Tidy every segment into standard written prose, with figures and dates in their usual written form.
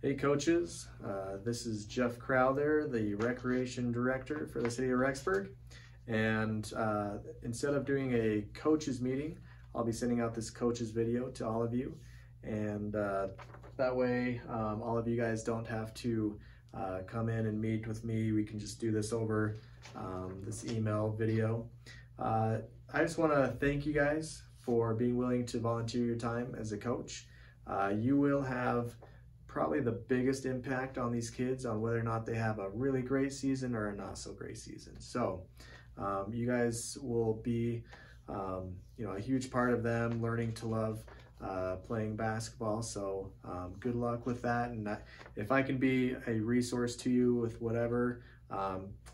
Hey coaches, this is Jeff Crowther, the Recreation Director for the City of Rexburg. And instead of doing a coaches meeting, I'll be sending out this coaches video to all of you. And that way all of you guys don't have to come in and meet with me. We can just do this over this email video. I just want to thank you guys for being willing to volunteer your time as a coach. You will have probably the biggest impact on these kids on whether or not they have a really great season or a not so great season. So you guys will be a huge part of them learning to love playing basketball. So good luck with that. And if I can be a resource to you with whatever,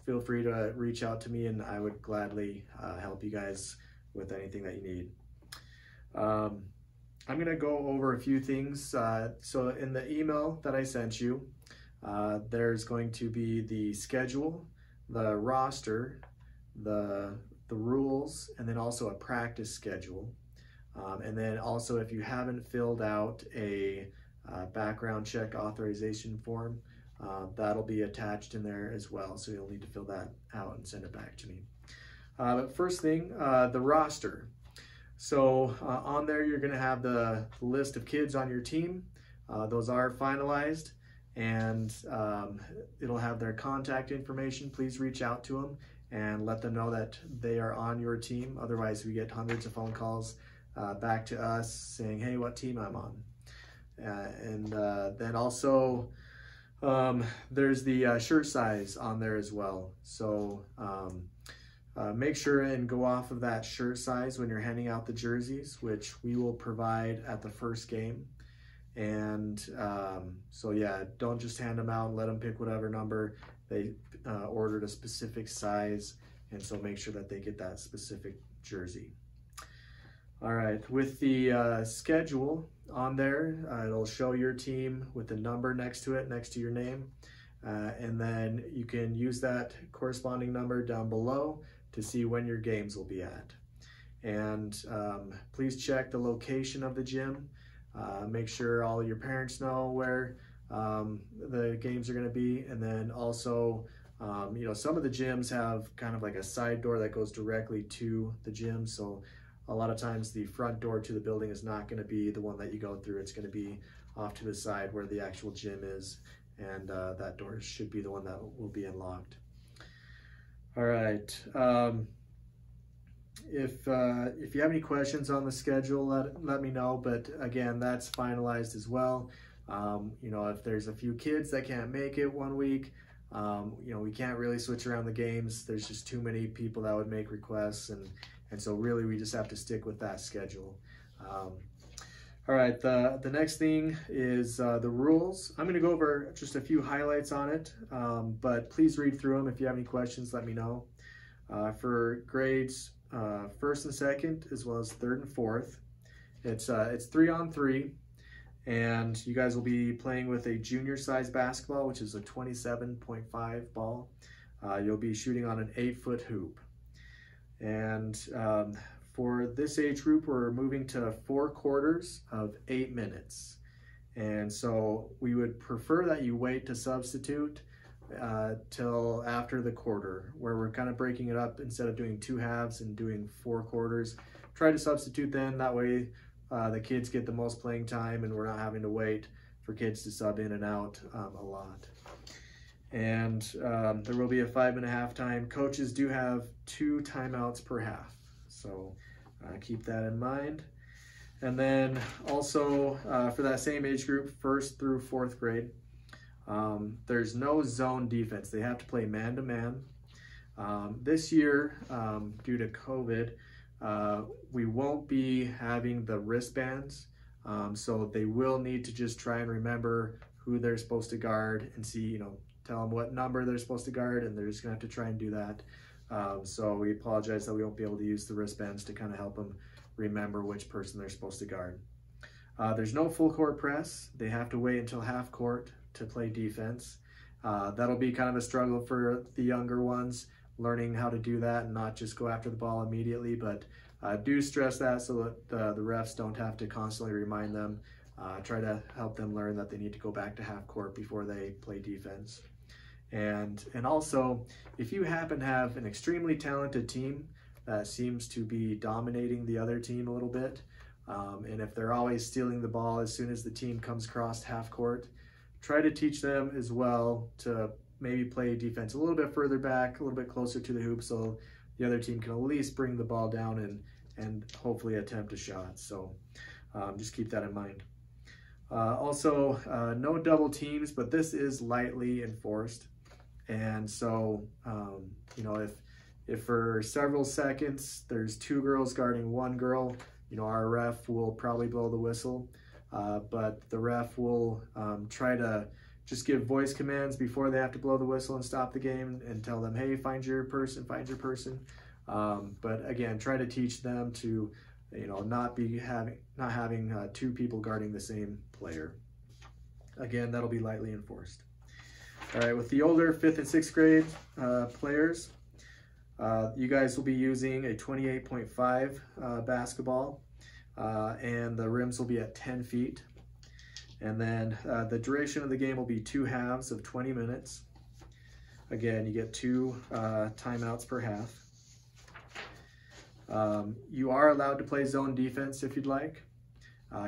feel free to reach out to me and I would gladly help you guys with anything that you need. I'm going to go over a few things. So in the email that I sent you, there's going to be the schedule, the roster, the rules, and then also a practice schedule. And then also if you haven't filled out a background check authorization form, that'll be attached in there as well. So you'll need to fill that out and send it back to me. But first thing, the roster. So on there, you're going to have the list of kids on your team. Those are finalized, and it'll have their contact information. Please reach out to them and let them know that they are on your team. Otherwise, we get hundreds of phone calls back to us saying, hey, what team I'm on. And then also there's the shirt size on there as well. So make sure and go off of that shirt size when you're handing out the jerseys, which we will provide at the first game. And so yeah, don't just hand them out and let them pick whatever number. They ordered a specific size, and so make sure that they get that specific jersey. All right, with the schedule on there, it'll show your team with the number next to it, next to your name. And then you can use that corresponding number down below to see when your games will be at. And please check the location of the gym. Make sure all your parents know where the games are going to be. And then also, some of the gyms have kind of like a side door that goes directly to the gym. So a lot of times the front door to the building is not going to be the one that you go through. It's going to be off to the side where the actual gym is. And that door should be the one that will be unlocked. All right. If you have any questions on the schedule, let me know. But again, that's finalized as well. If there's a few kids that can't make it one week, we can't really switch around the games. There's just too many people that would make requests, and so really we just have to stick with that schedule. All right, the next thing is the rules. I'm going to go over just a few highlights on it, but please read through them. If you have any questions, let me know. For grades first and second, as well as third and fourth, it's 3-on-3, and you guys will be playing with a junior size basketball, which is a 27.5 ball. You'll be shooting on an 8-foot hoop. And for this age group, we're moving to 4 quarters of 8 minutes. And so we would prefer that you wait to substitute till after the quarter, where we're kind of breaking it up instead of doing 2 halves and doing 4 quarters. Try to substitute then, that way the kids get the most playing time and we're not having to wait for kids to sub in and out a lot. And there will be a 5-minute halftime. Coaches do have 2 timeouts per half. So keep that in mind. And then also for that same age group, 1st through 4th grade, there's no zone defense. They have to play man-to-man. This year, due to COVID, we won't be having the wristbands. So they will need to just try and remember who they're supposed to guard and see, tell them what number they're supposed to guard, and they're just gonna have to try and do that. So we apologize that we won't be able to use the wristbands to kind of help them remember which person they're supposed to guard. There's no full court press. They have to wait until half court to play defense. That'll be kind of a struggle for the younger ones, learning how to do that and not just go after the ball immediately, but do stress that so that the refs don't have to constantly remind them try to help them learn that they need to go back to half court before they play defense. And also, if you happen to have an extremely talented team that seems to be dominating the other team a little bit, and if they're always stealing the ball as soon as the team comes across half court, try to teach them as well to maybe play defense a little bit further back, a little bit closer to the hoop, so the other team can at least bring the ball down and hopefully attempt a shot. So just keep that in mind. Also, no double teams, but this is lightly enforced. And so, you know, if for several seconds there's 2 girls guarding 1 girl, you know, our ref will probably blow the whistle, but the ref will try to just give voice commands before they have to blow the whistle and stop the game and tell them, hey, find your person, find your person. But again, try to teach them to, you know, not having 2 people guarding the same player. Again, that'll be lightly enforced. All right, with the older 5th and 6th grade players, you guys will be using a 28.5 basketball, and the rims will be at 10 feet. And then the duration of the game will be 2 halves of 20 minutes. Again, you get 2 timeouts per half. You are allowed to play zone defense if you'd like.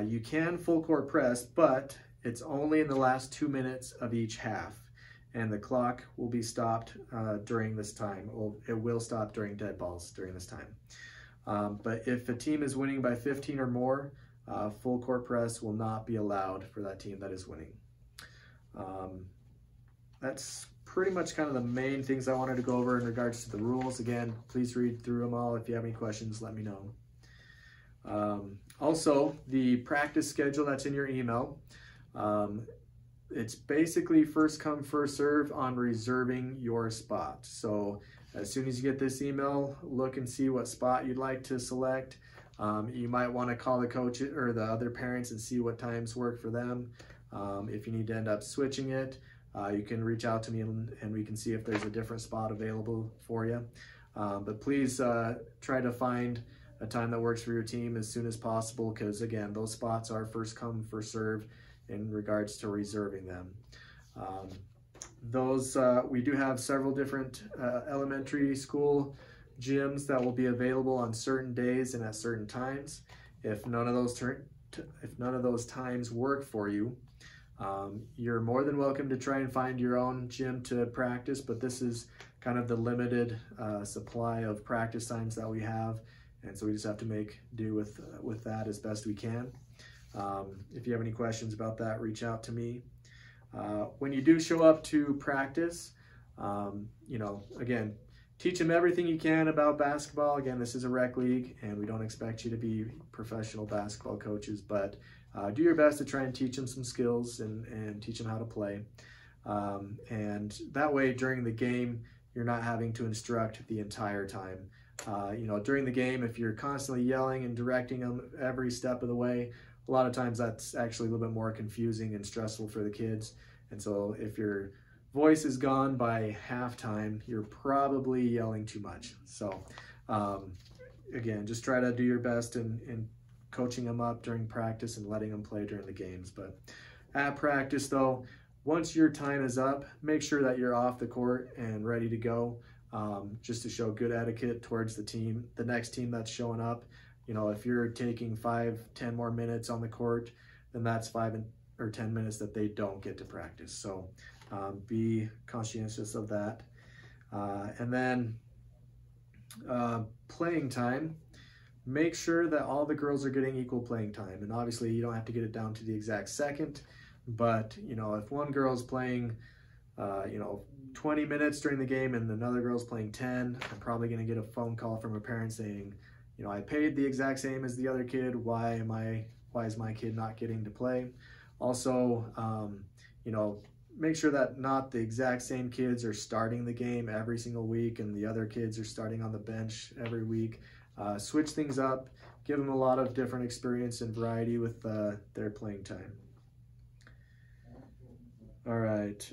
You can full court press, but it's only in the last 2 minutes of each half. And the clock will be stopped during this time. It will stop during dead balls during this time. But if a team is winning by 15 or more, full court press will not be allowed for that team that is winning. That's pretty much kind of the main things I wanted to go over in regards to the rules. Again, please read through them all. If you have any questions, let me know. Also, the practice schedule that's in your email, it's basically first come, first serve on reserving your spot. So as soon as you get this email, look and see what spot you'd like to select. You might want to call the coach or the other parents and see what times work for them. If you need to end up switching it, you can reach out to me and we can see if there's a different spot available for you. But please try to find a time that works for your team as soon as possible, because again, those spots are first come, first serve in regards to reserving them. We do have several different elementary school gyms that will be available on certain days and at certain times. If none of those times work for you, you're more than welcome to try and find your own gym to practice, but this is kind of the limited supply of practice times that we have, and so we just have to make do with that as best we can. If you have any questions about that, reach out to me. When you do show up to practice, you know, again, teach them everything you can about basketball. Again, this is a rec league, and we don't expect you to be professional basketball coaches, but do your best to try and teach them some skills and teach them how to play. And that way, during the game, you're not having to instruct the entire time. You know, during the game, if you're constantly yelling and directing them every step of the way, a lot of times that's actually a little bit more confusing and stressful for the kids. And so if your voice is gone by halftime, you're probably yelling too much. So again, just try to do your best in coaching them up during practice and letting them play during the games. But at practice though, once your time is up, make sure that you're off the court and ready to go, just to show good etiquette towards the next team that's showing up. You know, if you're taking 5-10 more minutes on the court, then that's 5 or 10 minutes that they don't get to practice. So be conscientious of that. And then playing time, make sure that all the girls are getting equal playing time. And obviously you don't have to get it down to the exact second, but you know, if one girl's playing, you know, 20 minutes during the game and another girl's playing 10, I'm probably going to get a phone call from a parent saying, you know, I paid the exact same as the other kid. Why is my kid not getting to play? Also, you know, make sure that not the exact same kids are starting the game every single week and the other kids are starting on the bench every week. Switch things up, give them a lot of different experience and variety with their playing time. All right.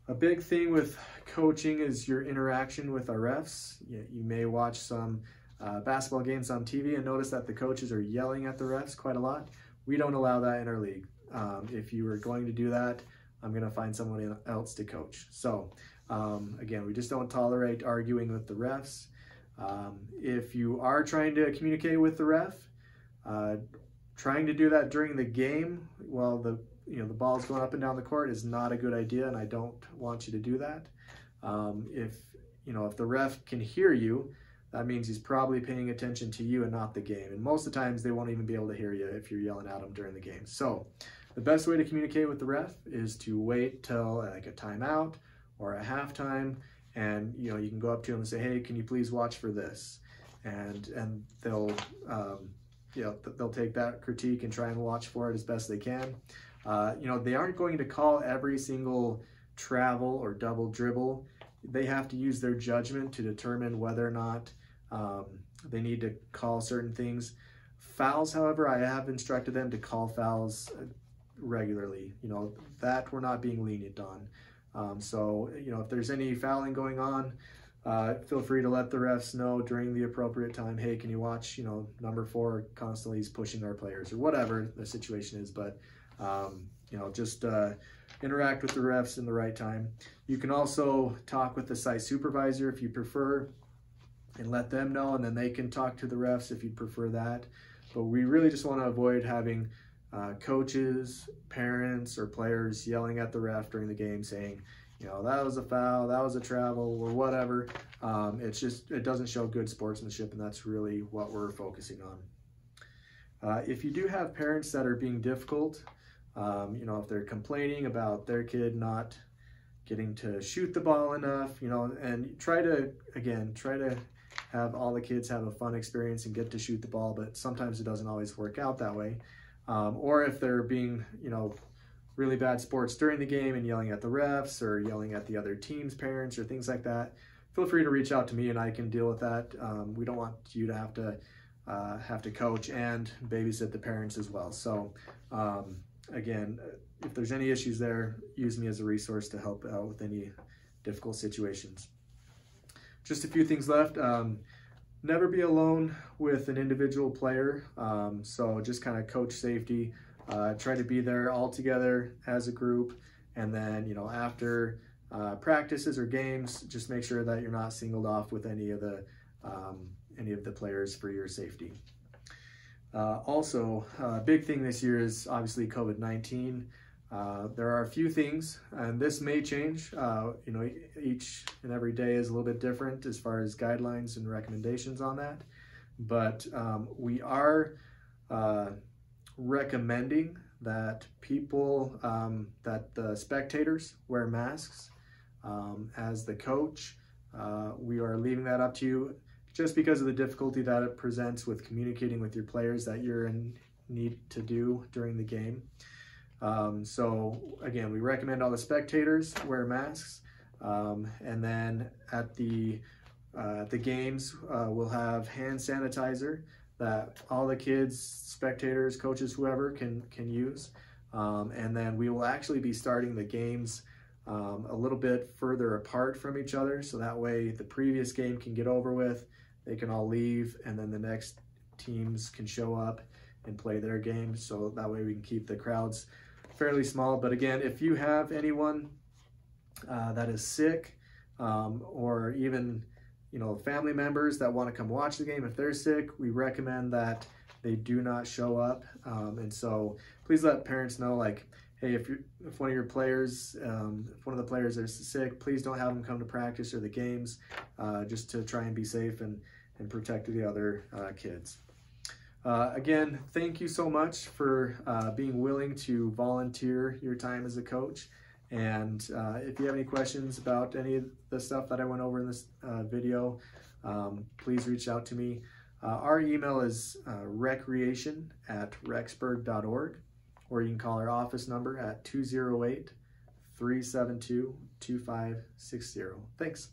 A big thing with coaching is your interaction with our refs. You may watch some basketball games on TV and notice that the coaches are yelling at the refs quite a lot. We don't allow that in our league. If you are going to do that, I'm going to find someone else to coach. So again, we just don't tolerate arguing with the refs. If you are trying to communicate with the ref, trying to do that during the game while the ball's going up and down the court is not a good idea, and I don't want you to do that. If the ref can hear you, that means he's probably paying attention to you and not the game. And most of the times they won't even be able to hear you if you're yelling at them during the game. So the best way to communicate with the ref is to wait till like a timeout or a halftime, and you can go up to them and say, hey, can you please watch for this? And they'll they'll take that critique and try and watch for it as best they can. They aren't going to call every single travel or double dribble. They have to use their judgment to determine whether or not they need to call certain things. Fouls, however, I have instructed them to call fouls regularly. That we're not being lenient on. So if there's any fouling going on, feel free to let the refs know during the appropriate time, hey, can you watch, number 4 constantly is pushing our players, or whatever the situation is. But just interact with the refs in the right time. You can also talk with the site supervisor if you prefer, and let them know, and then they can talk to the refs if you prefer that. But we really just want to avoid having coaches, parents, or players yelling at the ref during the game saying, that was a foul, that was a travel, or whatever. It doesn't show good sportsmanship, and that's really what we're focusing on. If you do have parents that are being difficult, if they're complaining about their kid not getting to shoot the ball enough, and try to have all the kids have a fun experience and get to shoot the ball, but sometimes it doesn't always work out that way. Or if they're being, really bad sports during the game and yelling at the refs or yelling at the other team's parents or things like that, feel free to reach out to me and I can deal with that. We don't want you to have to coach and babysit the parents as well. So again, if there's any issues there, use me as a resource to help out with any difficult situations. Just a few things left. Never be alone with an individual player. So just kind of coach safety. Try to be there all together as a group, and then after practices or games, just make sure that you're not singled off with any of the players for your safety. Also, a big thing this year is obviously COVID-19. There are a few things, and this may change. Each and every day is a little bit different as far as guidelines and recommendations on that. But we are recommending that that the spectators wear masks. As the coach, we are leaving that up to you, just because of the difficulty that it presents with communicating with your players that you're in need to do during the game. So again, we recommend all the spectators wear masks, and then at the games, we'll have hand sanitizer that all the kids, spectators, coaches, whoever can use. And then we will actually be starting the games a little bit further apart from each other, so that way the previous game can get over with, they can all leave, and then the next teams can show up and play their game. So that way we can keep the crowds fairly small. But again, if you have anyone that is sick, or even family members that want to come watch the game, if they're sick, we recommend that they do not show up. And so please let parents know, like, hey, if one of your players, if one of the players is sick, please don't have them come to practice or the games, just to try and be safe and protect the other kids. Again, thank you so much for being willing to volunteer your time as a coach. And if you have any questions about any of the stuff that I went over in this video, please reach out to me. Our email is recreation@rexburg.org, or you can call our office number at 208-372-2560. Thanks.